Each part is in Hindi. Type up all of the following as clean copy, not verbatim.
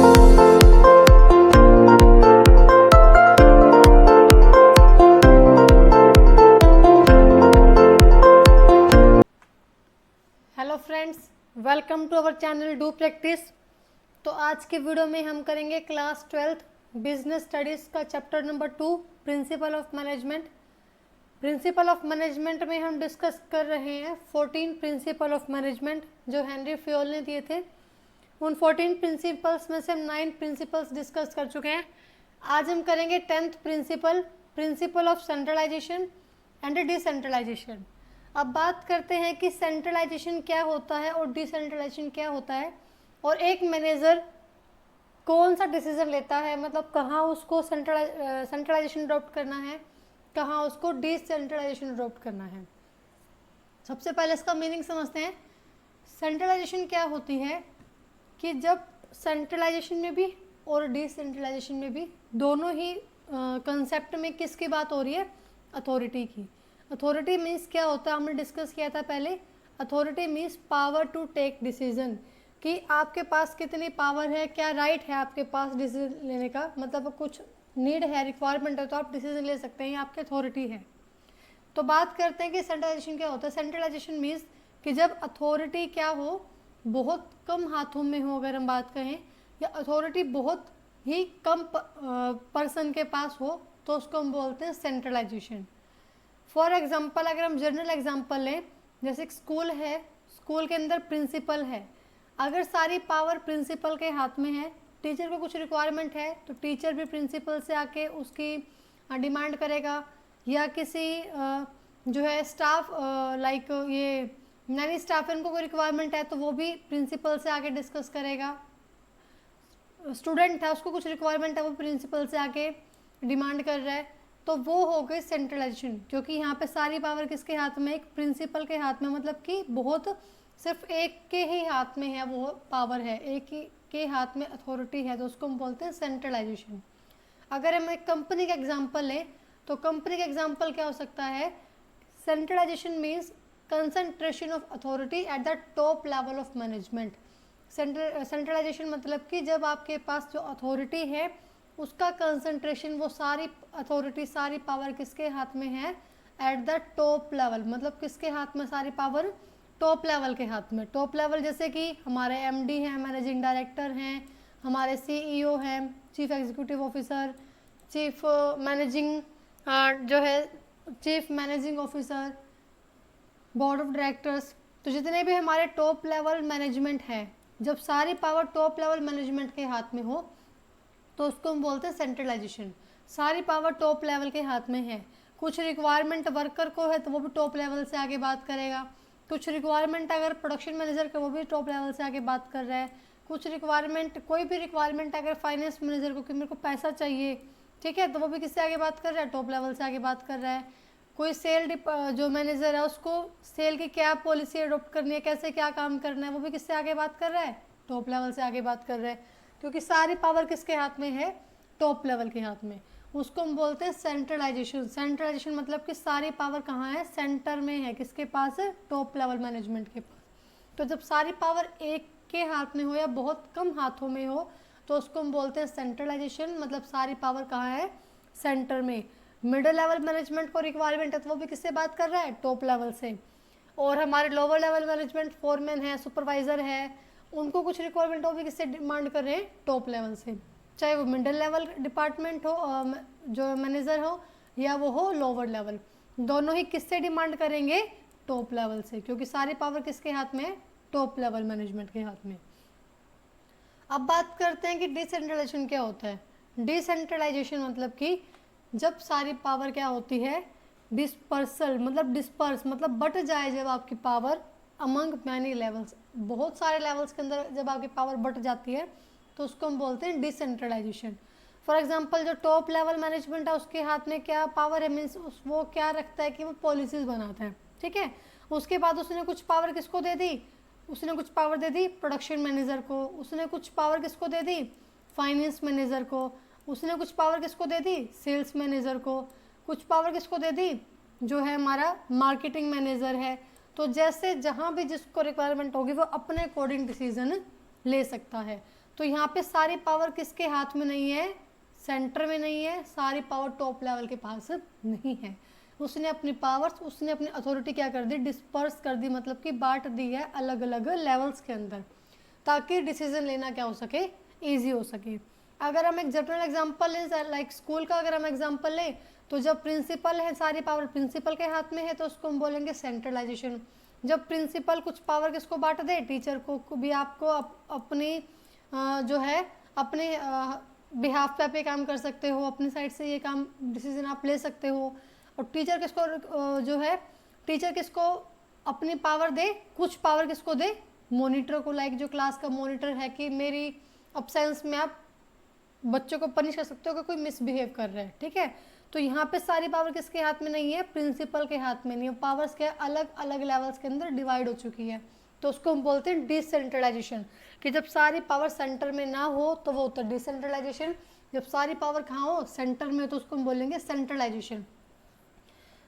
Hello friends, welcome to our channel do practice. तो आज के वीडियो में हम करेंगे क्लास 12th बिजनेस स्टडीज़ का chapter number 2 principle of management. Principle of management में हम डिस्कस कर रहे हैं 14 प्रिंसिपल ऑफ मैनेजमेंट जो हेनरी फ्योल ने दिए थे। उन 14 प्रिंसिपल्स में से हम 9 प्रिंसिपल्स डिस्कस कर चुके हैं। आज हम करेंगे 10th principle, principle of centralisation and decentralisation. अब बात करते हैं कि सेंट्रलाइजेशन क्या होता है और डिसेंट्रलाइजेशन क्या होता है, और एक मैनेजर कौन सा डिसीजन लेता है, मतलब कहाँ उसको सेंट्रलाइजेशन अडॉप्ट करना है, कहाँ उसको डिसेंट्रलाइजेशन अडॉप्ट करना है। सबसे पहले इसका मीनिंग समझते हैं। सेंट्रलाइजेशन क्या होती है कि जब सेंट्रलाइजेशन में भी और डिसेंट्रलाइजेशन में भी दोनों ही कंसेप्ट में किसकी बात हो रही है, अथॉरिटी की। अथॉरिटी मीन्स क्या होता है, हमने डिस्कस किया था पहले। Authority means power to take decision, कि आपके पास कितनी पावर है, क्या राइट है आपके पास डिसीजन लेने का, मतलब कुछ नीड है, रिक्वायरमेंट है तो आप डिसीजन ले सकते हैं, ये आपकी अथॉरिटी है। तो बात करते हैं कि सेंट्रलाइजेशन क्या होता है। सेंट्रलाइजेशन मीन्स कि जब अथॉरिटी क्या हो, बहुत कम हाथों में हो, अगर हम बात कहें, या अथॉरिटी बहुत ही कम पर्सन के पास हो, तो उसको हम बोलते हैं सेंट्रलाइजेशन। फॉर एग्जाम्पल, अगर हम जनरल एग्जाम्पल लें, जैसे एक स्कूल है, स्कूल के अंदर प्रिंसिपल है। अगर सारी पावर प्रिंसिपल के हाथ में है, टीचर को कुछ रिक्वायरमेंट है तो टीचर भी प्रिंसिपल से आके उसकी डिमांड करेगा, या किसी जो है स्टाफ लाइक ये नैनी स्टाफ है, उनको कोई रिक्वायरमेंट है तो वो भी प्रिंसिपल से आके डिस्कस करेगा। स्टूडेंट है, उसको कुछ रिक्वायरमेंट है, वो प्रिंसिपल से आके डिमांड कर रहा है, तो वो हो गई सेंट्रलाइजेशन, क्योंकि यहाँ पे सारी पावर किसके हाथ में, एक प्रिंसिपल के हाथ में, मतलब कि बहुत सिर्फ एक के ही हाथ में है वो पावर है, एक ही के हाथ में अथॉरिटी है, तो उसको हम बोलते हैं सेंट्रलाइजेशन। अगर हम एक कंपनी का एग्जांपल लें तो कंपनी का एग्जांपल क्या हो सकता है, centralisation means concentration of authority at the top level of management. Centralisation मतलब कि जब आपके पास जो अथॉरिटी है उसका कंसंट्रेशन, वो सारी अथॉरिटी, सारी पावर किसके हाथ में है, एट द टॉप लेवल, मतलब किसके हाथ में सारी पावर, टॉप लेवल के हाथ में। टॉप लेवल जैसे कि हमारे एमडी हैं, मैनेजिंग डायरेक्टर हैं, हमारे सीईओ हैं, chief executive officer, chief managing जो है chief managing officer, board of directors, तो जितने भी हमारे टॉप लेवल मैनेजमेंट है, जब सारी पावर टॉप लेवल मैनेजमेंट के हाथ में हो तो उसको हम बोलते हैं सेंट्रलाइजेशन। सारी पावर टॉप लेवल के हाथ में है। कुछ रिक्वायरमेंट वर्कर को है तो वो भी टॉप लेवल से आगे बात करेगा। कुछ रिक्वायरमेंट अगर प्रोडक्शन मैनेजर का, वो भी टॉप लेवल से आगे बात कर रहा है। कुछ रिक्वायरमेंट, कोई भी रिक्वायरमेंट अगर फाइनेंस मैनेजर को कि मेरे को पैसा चाहिए, ठीक है, तो वो भी किससे आगे बात कर रहा है, टॉप लेवल से आगे बात कर रहा है। कोई सेल जो मैनेजर है उसको सेल की क्या पॉलिसी अडोप्ट करनी है, कैसे क्या काम करना है, वो भी किससे आगे बात कर रहा है, टॉप लेवल से आगे बात कर रहा है, क्योंकि सारी पावर किसके हाथ में है, टॉप लेवल के हाथ में। उसको हम बोलते हैं सेंट्रलाइजेशन। सेंट्रलाइजेशन मतलब कि सारी पावर कहाँ है, सेंटर में है, किसके पास है, टॉप लेवल मैनेजमेंट के पास। तो जब सारी पावर एक के हाथ में हो या बहुत कम हाथों में हो तो उसको हम बोलते हैं सेंट्रलाइजेशन, मतलब सारी पावर कहाँ है, सेंटर में। मिडिल लेवल मैनेजमेंट को रिक्वायरमेंट है तो वो भी किससे बात कर रहा है, टॉप लेवल से। और हमारे लोअर लेवल मैनेजमेंट, फोरमैन है, सुपरवाइजर है, उनको कुछ रिक्वायरमेंट हो भी किससे डिमांड कर रहे हैं, टॉप लेवल से। चाहे वो मिडिल लेवल डिपार्टमेंट हो, जो मैनेजर हो, या वो हो लोअर लेवल, दोनों ही किससे डिमांड करेंगे, टॉप लेवल से, क्योंकि सारी पावर किसके हाथ में है, टॉप लेवल मैनेजमेंट के हाथ में। अब बात करते हैं कि डिसेंट्रलाइजेशन क्या होता है। डिसेंट्रलाइजेशन मतलब कि जब सारी पावर क्या होती है, डिस्पर्सल, मतलब डिस्पर्स मतलब बट जाए जब आपकी पावर अमंग मैनी लेवल्स, बहुत सारे लेवल्स के अंदर जब आपकी पावर बट जाती है तो उसको हम बोलते हैं डिसेंट्रलाइजेशन। फॉर एग्जांपल, जो टॉप लेवल मैनेजमेंट है उसके हाथ में क्या पावर है, मीन्स वो क्या रखता है कि वो पॉलिसीज बनाता है, ठीक है। उसके बाद उसने कुछ पावर किसको दे दी, उसने कुछ power they the production manager को, उसने कुछ पावर किसको दे दी, फाइनेंस मैनेजर को, उसने कुछ पावर किसको दे दी, सेल्स मैनेजर को, कुछ पावर किसको दे दी, जो है हमारा मार्केटिंग मैनेजर है। तो जैसे जहाँ भी जिसको रिक्वायरमेंट होगी वो अपने अकॉर्डिंग डिसीजन ले सकता है। तो यहाँ पे सारी पावर किसके हाथ में नहीं है, सेंटर में नहीं है, सारी पावर टॉप लेवल के पास नहीं है। उसने अपनी पावर्स, उसने अपनी अथॉरिटी क्या कर दी, डिस्पर्स कर दी, मतलब कि बांट दी है अलग अलग लेवल्स के अंदर, ताकि डिसीजन लेना क्या हो सके, ईजी हो सके। अगर हम एक जनरल एग्जांपल लें, लाइक स्कूल का अगर हम एग्जांपल लें, तो जब प्रिंसिपल है, सारी पावर प्रिंसिपल के हाथ में है, तो उसको हम बोलेंगे सेंट्रलाइजेशन। जब प्रिंसिपल कुछ पावर किसको बांट दे, टीचर को भी, आपको अपनी जो है अपने बिहाफ पे आप ये काम कर सकते हो, अपनी साइड से ये काम डिसीजन आप ले सकते हो। और टीचर किसको जो है, टीचर किसको अपनी पावर दे, कुछ पावर किसको दे, मॉनिटर को, लाइक जो क्लास का मॉनिटर है, कि मेरी अब्सेंस में आप बच्चों को पनिश कर सकते हो कि कोई मिसबिहेव कर रहा है, ठीक है। तो यहाँ पे सारी पावर किसके हाथ में नहीं है, प्रिंसिपल के हाथ में नहीं है, पावर्स के अलग अलग लेवल्स के अंदर डिवाइड हो चुकी है। तो उसको हम बोलते हैं डिसेंट्रलाइजेशन, कि जब सारी पावर सेंटर में ना हो तो वो होता है डिसेंट्रलाइजेशन, जब सारी पावर कहाँ हो, सेंटर में, तो उसको हम बोलेंगे सेंट्रलाइजेशन।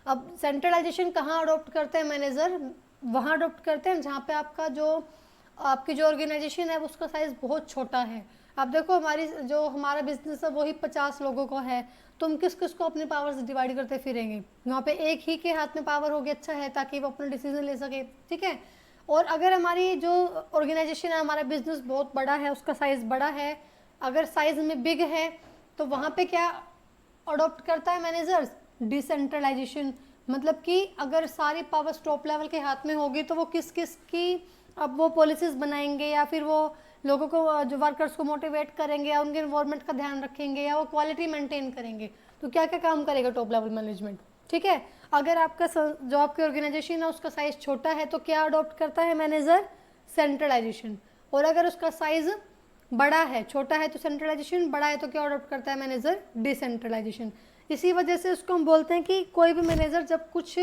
अब सेंट्रलाइजेशन कहाँ अडोप्ट करते हैं मैनेजर, वहाँ अडोप्ट करते हैं जहाँ पे आपकी जो ऑर्गेनाइजेशन है उसका साइज बहुत छोटा है। अब देखो हमारा बिजनेस है वही 50 लोगों को है, तुम किस किस को अपनी पावर्स डिवाइड करते फिरेंगे, वहाँ पे एक ही के हाथ में पावर होगी, अच्छा है, ताकि वो अपना डिसीजन ले सके, ठीक है। और अगर हमारी जो ऑर्गेनाइजेशन है, हमारा बिजनेस बहुत बड़ा है, उसका साइज बड़ा है, अगर साइज में बिग है, तो वहाँ पे क्या अडोप्ट करता है मैनेजर्स, डिसेंट्रलाइजेशन। मतलब कि अगर सारी पावर्स टॉप लेवल के हाथ में होगी, तो वो किस किस की अब वो पॉलिसीज बनाएंगे, या फिर वो लोगों को, जो वर्कर्स को मोटिवेट करेंगे, या उनके इन्वायरमेंट का ध्यान रखेंगे, या वो क्वालिटी मेंटेन करेंगे। तो क्या क्या काम करेगा टॉप लेवल मैनेजमेंट, ठीक है। अगर आपका जो आपकी ऑर्गेनाइजेशन है उसका साइज छोटा है, तो क्या अडॉप्ट करता है मैनेजर, सेंट्रलाइजेशन। और अगर उसका साइज बड़ा है, छोटा है तो सेंट्रलाइजेशन, बड़ा है तो क्या अडॉप्ट करता है मैनेजर, डिसेंट्रलाइजेशन। इसी वजह से उसको हम बोलते हैं कि कोई भी मैनेजर जब कुछ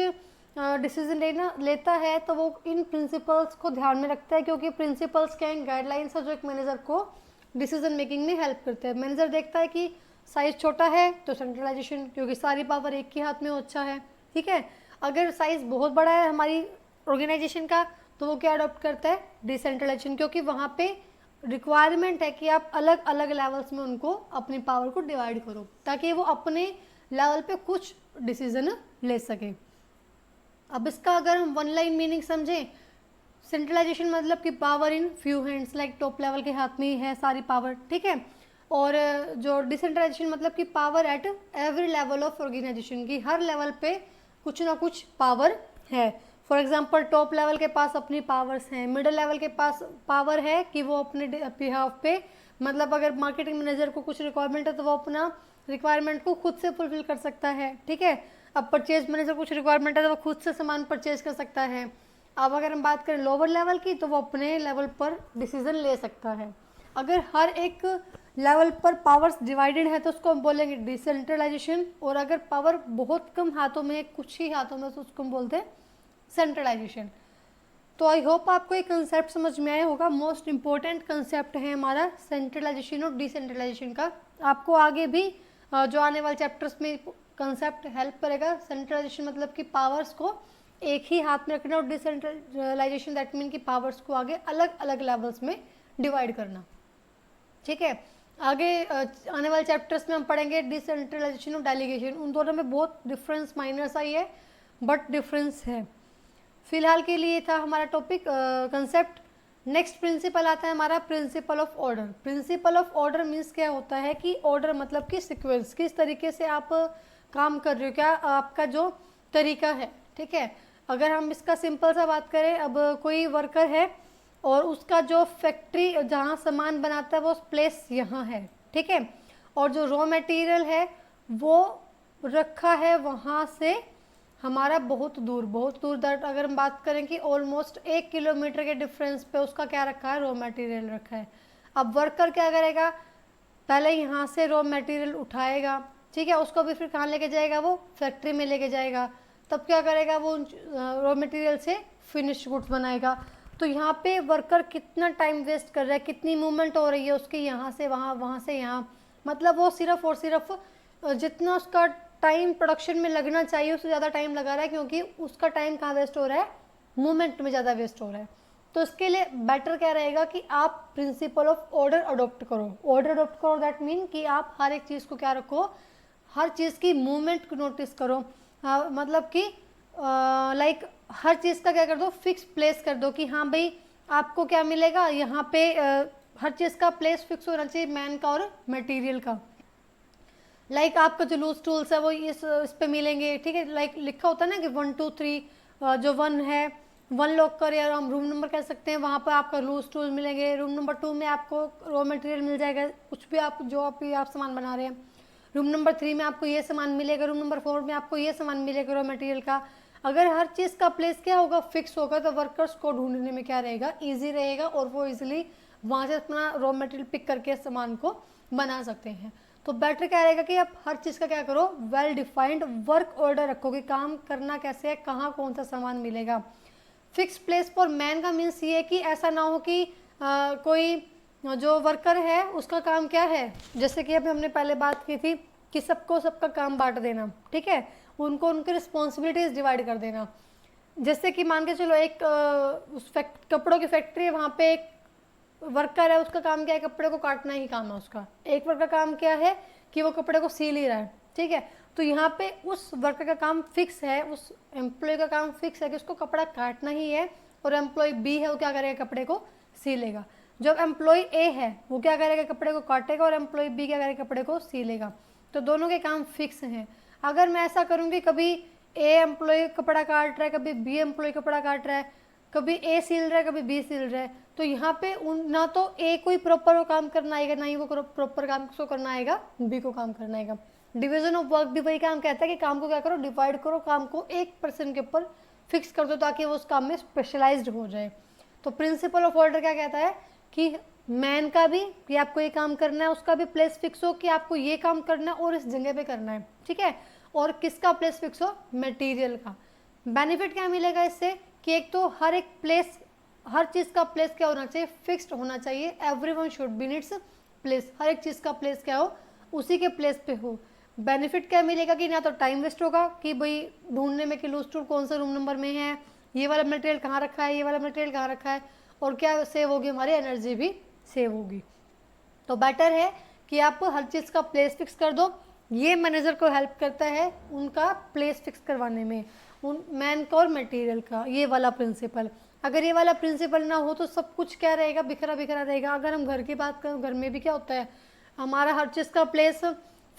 डिसीजन लेता है, तो वो इन प्रिंसिपल्स को ध्यान में रखता है, क्योंकि प्रिंसिपल्स क्या हैं, गाइडलाइंस है जो एक मैनेजर को डिसीजन मेकिंग में हेल्प करते हैं। मैनेजर देखता है कि साइज छोटा है तो सेंट्रलाइजेशन, क्योंकि सारी पावर एक के हाथ में हो, अच्छा है, ठीक है। अगर साइज बहुत बड़ा है हमारी ऑर्गेनाइजेशन का, तो वो क्या अडॉप्ट करता है, डिसेंट्रलाइजेशन, क्योंकि वहाँ पे रिक्वायरमेंट है कि आप अलग अलग लेवल्स में उनको अपनी पावर को डिवाइड करो, ताकि वो अपने लेवल पे कुछ डिसीजन ले सके। अब इसका अगर हम वन लाइन मीनिंग समझें, सेंट्रलाइजेशन मतलब कि power in few hands, like top level के हाथ में ही है सारी पावर, ठीक है। और जो डिसेंट्रलाइजेशन मतलब कि power at every level of organisation, की हर लेवल पे कुछ ना कुछ पावर है। फॉर एग्जांपल टॉप लेवल के पास अपनी पावर्स हैं, मिडिल लेवल के पास पावर है कि वो अपने बिहाफ पे, मतलब अगर मार्केटिंग मैनेजर को कुछ रिक्वायरमेंट है तो वो अपना रिक्वायरमेंट को खुद से फुलफिल कर सकता है, ठीक है। अब परचेज मैनेजर कुछ रिक्वायरमेंट है तो वो खुद से सामान परचेज कर सकता है। अब अगर हम बात करें लोअर लेवल की, तो वो अपने लेवल पर डिसीजन ले सकता है। अगर हर एक लेवल पर पावर्स डिवाइडेड है तो उसको हम बोलेंगे डिसेंट्रलाइजेशन, और अगर पावर बहुत कम हाथों में, कुछ ही हाथों में, तो उसको हम बोलते हैं सेंट्रलाइजेशन। तो आई होप आपको ये कंसेप्ट समझ में आया होगा। मोस्ट इंपॉर्टेंट कंसेप्ट है हमारा सेंट्रलाइजेशन और डिसेंट्रलाइजेशन का। आपको आगे भी जो आने वाले चैप्टर्स में कंसेप्ट हेल्प करेगा। सेंट्रलाइजेशन मतलब कि पावर्स को एक ही हाथ में रखना, और डिसेंट्रलाइजेशन दैट मीन कि पावर्स को आगे अलग अलग लेवल्स में डिवाइड करना, ठीक है। आगे आने वाले चैप्टर्स में हम पढ़ेंगे डिसेंट्रलाइजेशन और डेलीगेशन। उन दोनों में बहुत डिफरेंस माइनर सा ही है, बट डिफरेंस है। फिलहाल के लिए था हमारा टॉपिक कंसेप्ट। नेक्स्ट प्रिंसिपल आता है हमारा principle of order. Principle of order means क्या होता है कि ऑर्डर मतलब कि सीक्वेंस, किस तरीके से आप काम कर रहे हो, क्या आपका जो तरीका है, ठीक है। अगर हम इसका सिंपल सा बात करें, अब कोई वर्कर है और उसका जो फैक्ट्री जहाँ सामान बनाता है वो प्लेस यहाँ है, ठीक है, और जो रॉ मटेरियल है वो रखा है वहाँ से हमारा बहुत दूर दैट अगर हम बात करें कि ऑलमोस्ट 1 किलोमीटर के डिफरेंस पे उसका क्या रखा है, रॉ मटेरियल रखा है। अब वर्कर क्या करेगा, पहले यहाँ से रॉ मटेरियल उठाएगा, ठीक है, उसको भी फिर कहाँ लेके जाएगा, वो फैक्ट्री में लेके जाएगा, तब क्या करेगा, वो रॉ मटेरियल से फिनिश गुड्स बनाएगा। तो यहाँ पे वर्कर कितना टाइम वेस्ट कर रहा है, कितनी मूवमेंट हो रही है उसकी, यहाँ से वहाँ, वहाँ से यहाँ, मतलब वो सिर्फ और सिर्फ जितना उसका टाइम प्रोडक्शन में लगना चाहिए उससे ज़्यादा टाइम लगा रहा है, क्योंकि उसका टाइम कहाँ वेस्ट हो रहा है, मूवमेंट में ज़्यादा वेस्ट हो रहा है। तो इसके लिए बेटर क्या रहेगा कि आप प्रिंसिपल ऑफ ऑर्डर अडोप्ट करो। ऑर्डर अडोप्ट करो दैट मीन कि आप हर एक चीज़ को क्या रखो, हर चीज़ की मूवमेंट को नोटिस करो। मतलब कि लाइक हर चीज़ का क्या कर दो, फिक्स प्लेस कर दो कि हाँ भाई आपको क्या मिलेगा यहाँ पे। हर चीज़ का प्लेस फिक्स होना चाहिए, मैन का और मटेरियल का। लाइक आपका जो लूज टूल्स है वो इस पे मिलेंगे, ठीक है। लाइक लिखा होता है ना कि 1 2 3, जो 1 है 1 लॉकर या हम रूम नंबर कह सकते हैं, वहाँ पर आपका लूज टूल मिलेंगे। रूम नंबर 2 में आपको रॉ मटेरियल मिल जाएगा, कुछ भी आप जो आप सामान बना रहे हैं। रूम नंबर 3 में आपको ये सामान मिलेगा, रूम नंबर 4 में आपको ये सामान मिलेगा रॉ मटेरियल का। अगर हर चीज़ का प्लेस क्या होगा, फिक्स होगा, तो वर्कर्स को ढूंढने में क्या रहेगा, ईजी रहेगा और वो ईजिली वहाँ से अपना रॉ मटेरियल पिक करके सामान को बना सकते हैं। तो बेटर क्या रहेगा कि आप हर चीज़ का क्या करो, वेल डिफाइंड वर्क ऑर्डर रखो कि काम करना कैसे है, कहाँ कौन सा सामान मिलेगा। फिक्स प्लेस फॉर मैन का मीन्स ये है कि ऐसा ना हो कि कोई जो वर्कर है उसका काम क्या है, जैसे कि अभी हमने पहले बात की थी कि सबको सबका काम बांट देना, ठीक है, उनको उनकी रिस्पॉन्सिबिलिटीज डिवाइड कर देना। जैसे कि मान के चलो एक कपड़ों की फैक्ट्री है, वहाँ पे एक वर्कर है, उसका काम क्या है, कपड़े को काटना ही काम है उसका। एक वर्कर का काम क्या है कि वो कपड़े को सील ही रहा है, ठीक है। तो यहाँ पे उस वर्कर का काम फिक्स है, उस एम्प्लॉय का काम फिक्स है कि उसको कपड़ा काटना ही है, और एम्प्लॉय बी है वो क्या करेगा, कपड़े को सीलेगा। जब एम्प्लॉय ए है वो क्या करेगा, कपड़े को काटेगा, और एम्प्लॉय बी क्या करेगा, कपड़े को सीलेगा। तो दोनों के काम फिक्स हैं। अगर मैं ऐसा करूँगी कभी ए एम्प्लॉय कपड़ा काट रहा है, कभी बी एम्प्लॉय कपड़ा काट रहा है, कभी ए सिल रहा है, कभी बी सिल रहा है, तो यहाँ पे ना तो ए कोई प्रॉपर वो काम करना आएगा, ना ही वो प्रॉपर काम को करना आएगा बी को काम करना आएगा। डिवीजन ऑफ वर्क भी वही काम कहता है कि काम को क्या करो, डिवाइड करो, काम को एक पर्सन के ऊपर फिक्स कर दो ताकि वो उस काम में स्पेशलाइज्ड हो जाए। तो प्रिंसिपल ऑफ ऑर्डर क्या कहता है कि मैन का भी कि आपको ये काम करना है, उसका भी प्लेस फिक्स हो कि आपको ये काम करना है और इस जगह पे करना है, ठीक है। और किसका प्लेस फिक्स हो, मटेरियल का। बेनिफिट क्या मिलेगा इससे कि एक तो हर एक प्लेस, हर चीज़ का प्लेस क्या होना चाहिए, फिक्स्ड होना चाहिए। Everyone should be in its place, हर एक चीज़ का प्लेस क्या हो, उसी के प्लेस पे हो। बेनिफिट क्या मिलेगा कि ना तो टाइम वेस्ट होगा कि भाई ढूंढने में कि लूज टूल कौन सा रूम नंबर में है, ये वाला मटेरियल कहाँ रखा है, ये वाला मटेरियल कहाँ रखा है, और क्या सेव होगी, हमारी एनर्जी भी सेव होगी। तो बेटर है कि आप हर चीज़ का प्लेस फिक्स कर दो। ये मैनेजर को हेल्प करता है उनका प्लेस फिक्स करवाने में, उन मैन का और मटेरियल का, ये वाला प्रिंसिपल। अगर ये वाला प्रिंसिपल ना हो तो सब कुछ क्या रहेगा, बिखरा बिखरा रहेगा। अगर हम घर की बात करें, घर में भी क्या होता है, हमारा हर चीज़ का प्लेस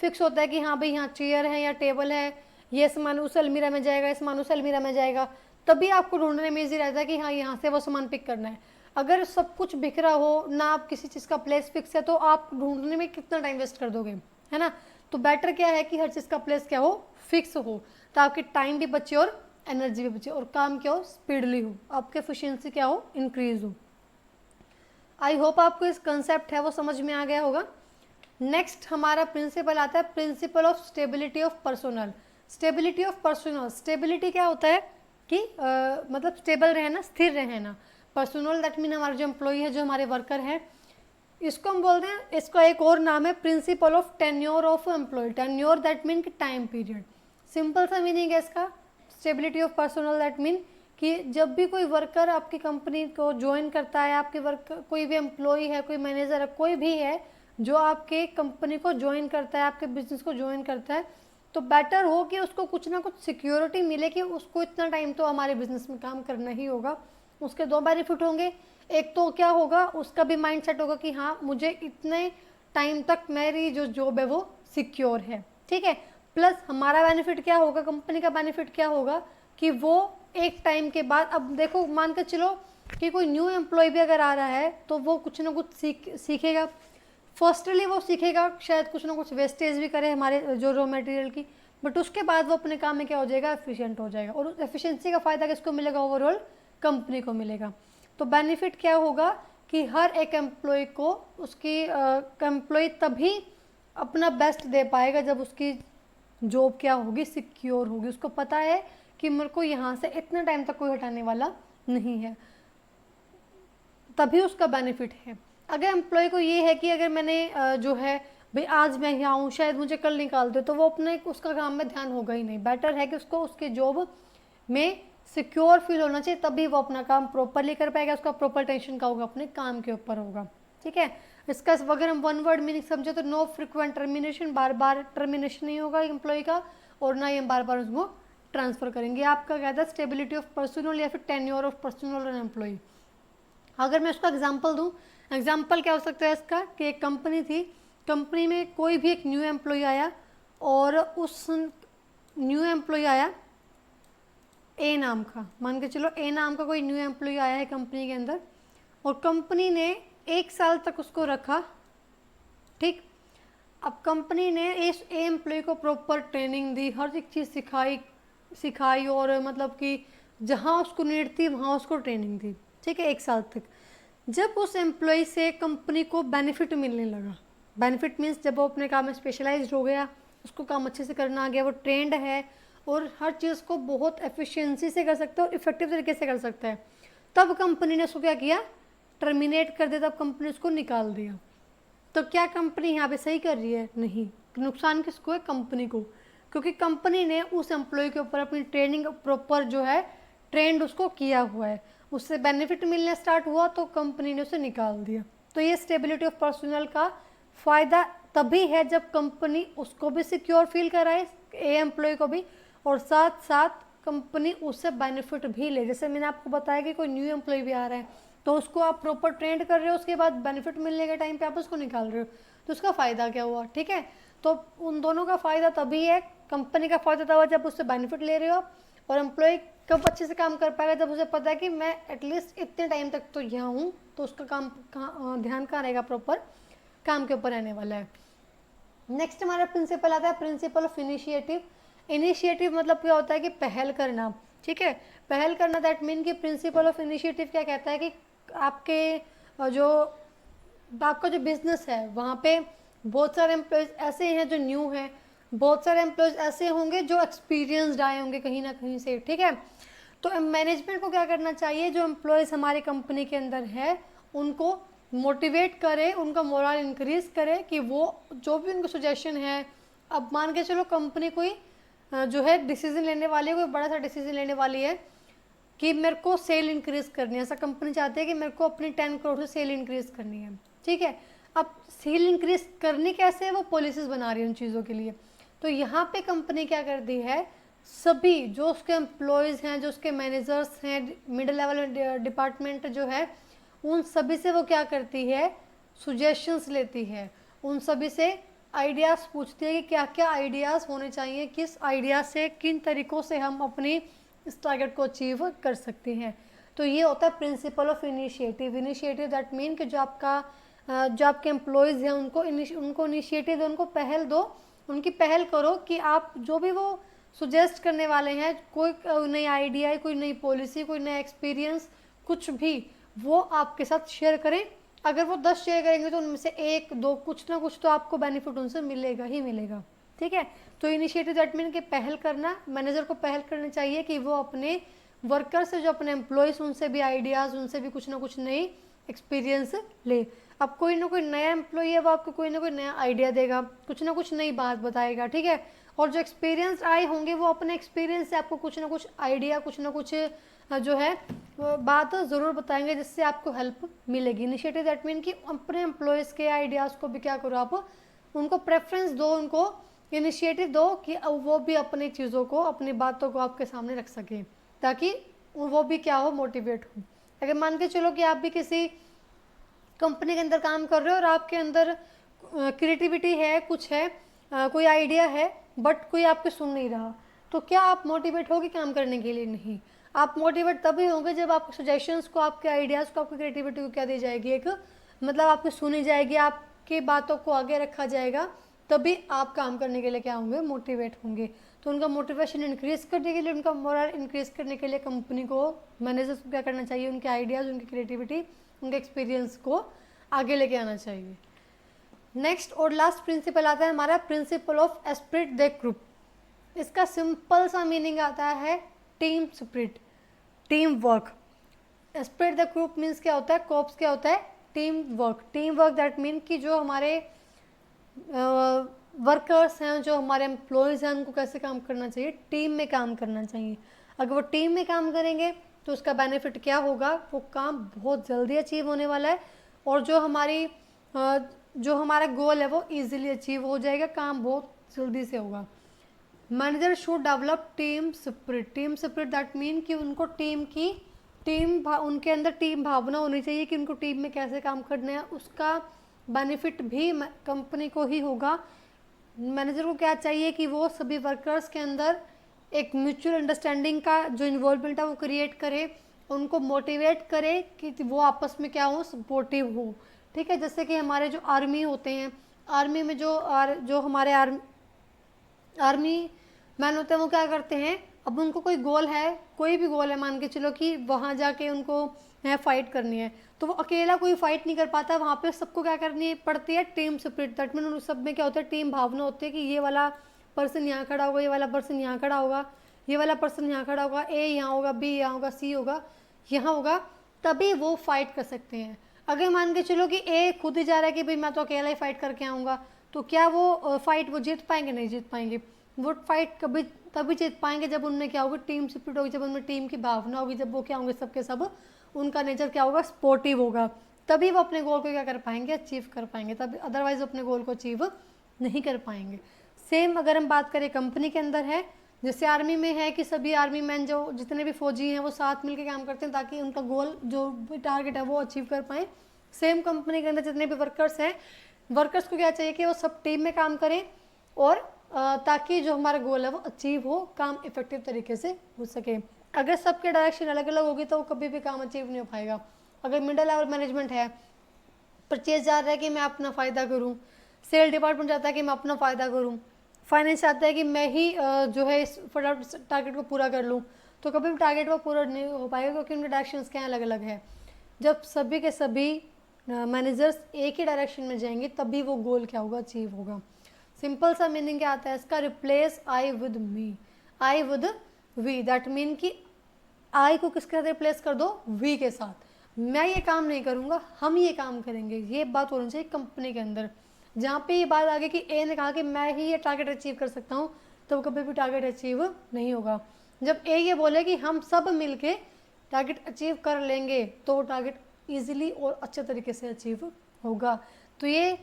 फिक्स होता है कि हाँ भाई यहाँ चेयर है या टेबल है, ये सामान उस अलमीरा में जाएगा, ये सामान उस अलमीरा में जाएगा, तभी आपको ढूंढने में ईजी रहता है कि हाँ यहाँ से वो सामान पिक करना है। अगर सब कुछ बिखरा हो ना, आप किसी चीज़ का प्लेस फिक्स है, तो आप ढूंढने में कितना टाइम वेस्ट कर दोगे, है ना। तो बेटर क्या है कि हर चीज़ का प्लेस क्या हो, फिक्स हो, तो आपकी टाइम भी बचे और एनर्जी भी बचे, और काम क्या हो, स्पीडली हो, आपके एफिशिएंसी क्या हो, इंक्रीज हो। आई होप आपको इस कंसेप्ट है वो समझ में आ गया होगा। नेक्स्ट हमारा प्रिंसिपल आता है principle of stability of personnel. Stability of personnel, stability क्या होता है कि मतलब स्टेबल रहना, स्थिर रहना। पर्सोनल दैट मीन हमारे जो एम्प्लॉई है, जो हमारे वर्कर हैं, इसको हम बोलते हैं, इसका एक और नाम है principle of tenure of employ. Tenure that mean कि टाइम पीरियड। सिंपल सा मीनिंग है इसका stability of personal that mean कि जब भी कोई वर्कर आपकी कंपनी को ज्वाइन करता है, आपके वर्कर कोई भी एम्प्लॉय है, कोई मैनेजर है, कोई भी है जो आपके कंपनी को ज्वाइन करता है, आपके बिजनेस को ज्वाइन करता है, तो बेटर हो कि उसको कुछ ना कुछ सिक्योरिटी मिले कि उसको इतना टाइम तो हमारे बिजनेस में काम करना ही होगा। उसके दो बेनिफिट होंगे, एक तो क्या होगा, उसका भी माइंड सेट होगा कि हाँ मुझे इतने टाइम तक मेरी जो जॉब है वो सिक्योर है, ठीक है। प्लस हमारा बेनिफिट क्या होगा, कंपनी का बेनिफिट क्या होगा कि वो एक टाइम के बाद, अब देखो मान के चलो कि कोई न्यू एम्प्लॉय भी अगर आ रहा है तो वो कुछ ना कुछ सीखेगा। फर्स्टली वो सीखेगा, शायद कुछ ना कुछ वेस्टेज भी करे हमारे जो रॉ मटेरियल की, बट उसके बाद वो अपने काम में क्या हो जाएगा, एफिशिएंट हो जाएगा, और उस एफिशिएंसी का फ़ायदा किसको मिलेगा, ओवरऑल कंपनी को मिलेगा। तो बेनिफिट क्या होगा कि हर एक एम्प्लॉय को उसकी एम्प्लॉय तभी अपना बेस्ट दे पाएगा जब उसकी जॉब क्या होगी, सिक्योर होगी। उसको पता है कि मेरे को यहाँ से इतने टाइम तक कोई हटाने वाला नहीं है, तभी उसका बेनिफिट है। अगर एम्प्लॉय को ये है कि अगर मैंने जो है भाई आज मैं यहाँ हूँ, शायद मुझे कल निकाल दो, तो वो अपने उसका काम में ध्यान होगा ही नहीं। बेटर है कि उसको उसके जॉब में सिक्योर फील होना चाहिए, तभी वो अपना काम प्रॉपरली कर पाएगा, उसका प्रॉपर टेंशन का होगा, अपने काम के ऊपर होगा। ठीक है, इसका अगर हम वन वर्ड मीनिंग समझे तो नो फ्रिक्वेंट टर्मिनेशन, बार बार टर्मिनेशन नहीं होगा एम्प्लॉय का, और ना ही हम बार बार उसको ट्रांसफर करेंगे। आपका क्या था, स्टेबिलिटी ऑफ पर्सनल या फिर tenure of personal and employ. अगर मैं उसका एग्जांपल दूं, एग्जांपल क्या हो सकता है इसका, कि एक कंपनी थी, कंपनी में कोई भी एक न्यू एम्प्लॉय आया, और उस न्यू एम्प्लॉय आया ए नाम का, मान के चलो ए नाम का कोई न्यू एम्प्लॉय आया है कंपनी के अंदर, और कंपनी ने 1 साल तक उसको रखा। ठीक, अब कंपनी ने इस ए एम्प्लॉय को प्रॉपर ट्रेनिंग दी, हर एक चीज़ सिखाई और मतलब कि जहाँ उसको नीड थी वहाँ उसको ट्रेनिंग दी। ठीक है, 1 साल तक। जब उस एम्प्लॉय से कंपनी को बेनिफिट मिलने लगा, बेनिफिट मीन्स जब वो अपने काम में स्पेशलाइज्ड हो गया, उसको काम अच्छे से करना आ गया, वो ट्रेंड है और हर चीज़ को बहुत एफिशिएंसी से कर सकता है और इफेक्टिव तरीके से कर सकता है, तब कंपनी ने उसको क्या किया, टर्मिनेट कर दिया, तब कंपनी उसको निकाल दिया। तो क्या कंपनी यहाँ पे सही कर रही है? नहीं, नुकसान किसको है, कंपनी को, क्योंकि कंपनी ने उस एम्प्लॉय के ऊपर अपनी ट्रेनिंग प्रॉपर जो है ट्रेंड उसको किया हुआ है, उससे बेनिफिट मिलना स्टार्ट हुआ तो कंपनी ने उसे निकाल दिया। तो ये स्टेबिलिटी ऑफ पर्सनल का फ़ायदा तभी है जब कंपनी उसको भी सिक्योर फील कराए, ए एम्प्लॉय को भी, और साथ साथ कंपनी उससे बेनिफिट भी ले। जैसे मैंने आपको बताया कि कोई न्यू एम्प्लॉय भी आ रहा है तो उसको आप प्रॉपर ट्रेंड कर रहे हो, उसके बाद बेनिफिट मिलने के टाइम पे आप उसको निकाल रहे हो, तो उसका फ़ायदा क्या हुआ? ठीक है, तो उन दोनों का फ़ायदा तभी है, कंपनी का फ़ायदा तब जब उससे बेनिफिट ले रहे हो, और एम्प्लॉय कब अच्छे से काम कर पाएगा, जब उसे पता है कि मैं एटलीस्ट इतने टाइम तक तो यहाँ हूँ, तो उसका काम ध्यान कहाँ रहेगा, प्रॉपर काम के ऊपर रहने वाला है। नेक्स्ट हमारा प्रिंसिपल आता है प्रिंसिपल ऑफ इनिशिएटिव। इनिशिएटिव मतलब क्या होता है कि पहल करना। ठीक है, पहल करना, दैट मीन कि प्रिंसिपल ऑफ इनिशिएटिव क्या कहता है कि आपका जो बिजनेस है वहाँ पे बहुत सारे एम्प्लॉयज़ ऐसे हैं जो न्यू हैं, बहुत सारे एम्प्लॉयज़ ऐसे होंगे जो एक्सपीरियंसड आए होंगे कहीं ना कहीं से। ठीक है, तो मैनेजमेंट को क्या करना चाहिए, जो एम्प्लॉयज़ हमारी कंपनी के अंदर है उनको मोटिवेट करे, उनका मोरल इंक्रीज करे कि वो जो भी उनको सजेशन है, अब मान के चलो कंपनी कोई जो है डिसीजन लेने वाली है, कोई बड़ा सा डिसीजन लेने वाली है कि मेरे को सेल इंक्रीज करनी है, ऐसा कंपनी चाहती है कि मेरे को अपनी 10 करोड़ से सेल इंक्रीज करनी है। ठीक है, अब सेल इंक्रीज करनी कैसे है, वो पॉलिसीज बना रही है उन चीज़ों के लिए। तो यहाँ पे कंपनी क्या कर दी है, सभी जो उसके एम्प्लॉयज़ हैं, जो उसके मैनेजर्स हैं, मिडिल लेवल डिपार्टमेंट जो है, उन सभी से वो क्या करती है, सुजेशंस लेती है, उन सभी से आइडियाज़ पूछती है कि क्या क्या आइडियाज़ होने चाहिए, किस आइडिया से, किन तरीक़ों से हम अपनी इस टारगेट को अचीव कर सकते हैं। तो ये होता है principle of initiative. Initiative that mean कि जो आपके एम्प्लॉयज़ हैं उनको इनिशिएटिव दो, उनको पहल दो, उनकी पहल करो कि आप जो भी वो सुजेस्ट करने वाले हैं, कोई नई आइडिया, कोई नई पॉलिसी, कोई नया एक्सपीरियंस, कुछ भी वो आपके साथ शेयर करें। अगर वो 10 शेयर करेंगे तो उनमें से 1-2 कुछ ना कुछ तो आपको बेनिफिट उनसे मिलेगा ही मिलेगा। ठीक है, तो इनिशिएटिव दैट मीन कि पहल करना, मैनेजर को पहल करनी चाहिए कि वो अपने वर्कर से, जो अपने एम्प्लॉयज़, उनसे भी आइडियाज़, उनसे भी कुछ ना कुछ नई एक्सपीरियंस ले। अब कोई ना कोई नया एम्प्लॉय है, वो आपको कोई ना कोई नया आइडिया देगा, कुछ ना कुछ नई बात बताएगा। ठीक है, और जो एक्सपीरियंस आए होंगे वो अपने एक्सपीरियंस से आपको कुछ ना कुछ आइडिया, कुछ ना कुछ जो है बात ज़रूर बताएंगे जिससे आपको हेल्प मिलेगी। इनिशिएटिव दैट मीन कि अपने एम्प्लॉयज़ के आइडियाज़ को भी क्या करो, आप उनको प्रेफरेंस दो, उनको इनिशिएटिव दो कि वो भी अपनी चीज़ों को, अपनी बातों को आपके सामने रख सकें, ताकि वो भी क्या हो, मोटिवेट हो। अगर मान के चलो कि आप भी किसी कंपनी के अंदर काम कर रहे हो और आपके अंदर क्रिएटिविटी है, कुछ है, कोई आइडिया है, बट कोई आपके सुन नहीं रहा, तो क्या आप मोटिवेट होगे काम करने के लिए? नहीं। आप मोटिवेट तभी होंगे जब आपके सजेशंस को, आपके आइडियाज़ को, आपकी क्रिएटिविटी को क्या दी जाएगी, एक मतलब आपकी सुनी जाएगी, आपकी बातों को आगे रखा जाएगा, तभी आप काम करने के लिए क्या होंगे, मोटिवेट होंगे। तो उनका मोटिवेशन इंक्रीज़ करने के लिए, उनका मोरल इंक्रीज़ करने के लिए कंपनी को, मैनेजर्स को क्या करना चाहिए, उनके आइडियाज़, उनकी क्रिएटिविटी, उनके एक्सपीरियंस को आगे लेके आना चाहिए। नेक्स्ट और लास्ट प्रिंसिपल आता है हमारा principle of Spirit the group. इसका सिंपल सा मीनिंग आता है team spirit, team work. Spirit the group means क्या होता है, कोप्स क्या होता है, team work. Team work that mean कि जो हमारे वर्कर्स हैं, जो हमारे एम्प्लॉयज़ हैं, उनको कैसे काम करना चाहिए, टीम में काम करना चाहिए। अगर वो टीम में काम करेंगे तो उसका बेनिफिट क्या होगा, वो काम बहुत जल्दी अचीव होने वाला है और जो हमारा गोल है वो इजीली अचीव हो जाएगा, काम बहुत जल्दी से होगा। Manager should develop team spirit that mean कि उनको उनके अंदर टीम भावना होनी चाहिए कि उनको टीम में कैसे काम करना है, उसका बेनिफिट भी कंपनी को ही होगा। मैनेजर को क्या चाहिए कि वो सभी वर्कर्स के अंदर एक म्यूचुअल अंडरस्टैंडिंग का जो इन्वॉल्वमेंट है वो क्रिएट करे, उनको मोटिवेट करे कि वो आपस में क्या हो, सपोर्टिव हो। ठीक है, जैसे कि हमारे जो आर्मी होते हैं, आर्मी में जो हमारे आर्मी मैन होते हैं वो क्या करते हैं, अब उनको कोई गोल है, कोई भी गोल है, मान के चलो कि वहाँ जाके उनको फाइट करनी है, तो वो अकेला कोई फाइट नहीं कर पाता, वहाँ पे सबको क्या करनी पड़ती है, टीम स्पिरिट। दैट मीन उन सब में क्या होता है, टीम भावना होती है कि ये वाला पर्सन यहाँ खड़ा होगा, ये वाला पर्सन यहाँ खड़ा होगा, ये वाला पर्सन यहाँ खड़ा होगा, ए यहाँ होगा, बी यहाँ होगा, सी होगा यहाँ होगा, तभी वो फाइट कर सकते हैं। अगर मान के चलो कि ए खुद ही जा रहा है कि भाई मैं तो अकेला ही फाइट करके आऊँगा, तो क्या वो फाइट वो जीत पाएंगे? नहीं जीत पाएंगे। वो फाइट कभी तभी जीत पाएंगे जब उनमें क्या होगी, टीम स्पिरिट होगी, जब उनमें टीम की भावना होगी, जब वो क्या होंगे, सबके सब उनका नेचर क्या होगा, स्पोर्टिव होगा, तभी वो अपने गोल को क्या कर पाएंगे, अचीव कर पाएंगे, तभी अदरवाइज अपने गोल को अचीव नहीं कर पाएंगे। सेम अगर हम बात करें कंपनी के अंदर है, जैसे आर्मी में है कि सभी आर्मी मैन जो जितने भी फौजी हैं वो साथ मिलकर काम करते हैं ताकि उनका गोल जो भी टारगेट है वो अचीव कर पाएँ। सेम कंपनी के अंदर जितने भी वर्कर्स हैं, वर्कर्स को क्या चाहिए कि वो सब टीम में काम करें और ताकि जो हमारा गोल है वो अचीव हो, काम इफेक्टिव तरीके से हो सके। अगर सबके डायरेक्शन अलग अलग होगी तो कभी भी काम अचीव नहीं हो पाएगा। अगर मिडिल लेवल मैनेजमेंट है, परचेज जा रहा है कि मैं अपना फ़ायदा करूं, सेल डिपार्टमेंट चाहता है कि मैं अपना फ़ायदा करूं, फाइनेंस चाहता है कि मैं ही जो है इस फटाफट टारगेट को पूरा कर लूं, तो कभी भी टारगेट वो पूरा नहीं हो पाएगा क्योंकि उनके डायरेक्शंस क्या अलग अलग है। जब सभी के सभी मैनेजर्स एक ही डायरेक्शन में जाएंगे तभी वो गोल क्या होगा, अचीव होगा। सिंपल सा मीनिंग क्या आता है इसका, replace I with me, I with we. That mean कि आई को किसके साथ रिप्लेस कर दो, वी के साथ। मैं ये काम नहीं करूँगा, हम ये काम करेंगे, ये बात होनी चाहिए कंपनी के अंदर। जहाँ पे ये बात आ गई कि ए ने कहा कि मैं ही ये टारगेट अचीव कर सकता हूँ, तो कभी भी टारगेट अचीव नहीं होगा। जब ए ये बोले कि हम सब मिलके टारगेट अचीव कर लेंगे तो टारगेट ईजिली और अच्छे तरीके से अचीव होगा। तो ये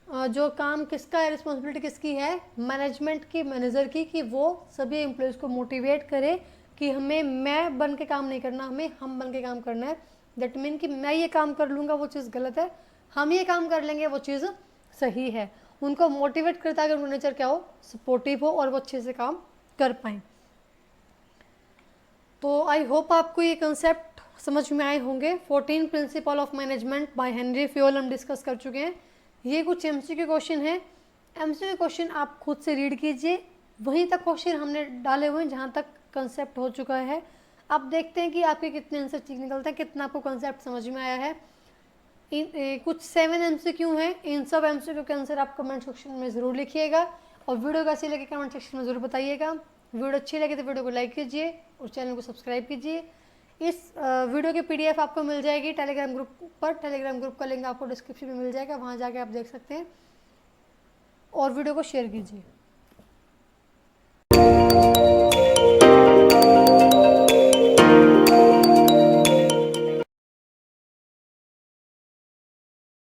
जो काम किसका है, रिस्पॉन्सिबिलिटी किसकी है, मैनेजमेंट की, मैनेजर की, कि वो सभी एम्प्लॉयज़ को मोटिवेट करे कि हमें मैं बन के काम नहीं करना, हमें हम बन के काम करना है। दैट मीन कि मैं ये काम कर लूँगा वो चीज़ गलत है, हम ये काम कर लेंगे वो चीज़ सही है। उनको मोटिवेट करता है कि उनका नेचर क्या हो, सपोर्टिव हो और वो अच्छे से काम कर पाएँ। तो आई होप आपको ये कंसेप्ट समझ में आए होंगे। 14 principle of management by Henry Fayol हम डिस्कस कर चुके हैं। ये कुछ एमसीक्यू क्वेश्चन है, एमसीक्यू क्वेश्चन आप खुद से रीड कीजिए, वहीं तक क्वेश्चन हमने डाले हुए हैं जहाँ तक कंसेप्ट हो चुका है। आप देखते हैं कि आपके कितने आंसर ठीक निकलते हैं, कितना आपको कंसेप्ट समझ में आया है। कुछ 7 एमसीक्यू हैं, इन सब एमसीक्यू के आंसर आप कमेंट सेक्शन में ज़रूर लिखिएगा और वीडियो कैसी लगे कमेंट सेक्शन में ज़रूर बताइएगा। वीडियो अच्छी लगे तो वीडियो को लाइक कीजिए और चैनल को सब्सक्राइब कीजिए। इस वीडियो की PDF आपको मिल जाएगी टेलीग्राम ग्रुप पर, टेलीग्राम ग्रुप का लिंक आपको डिस्क्रिप्शन में मिल जाएगा, वहाँ जाके आप देख सकते हैं और वीडियो को शेयर कीजिए।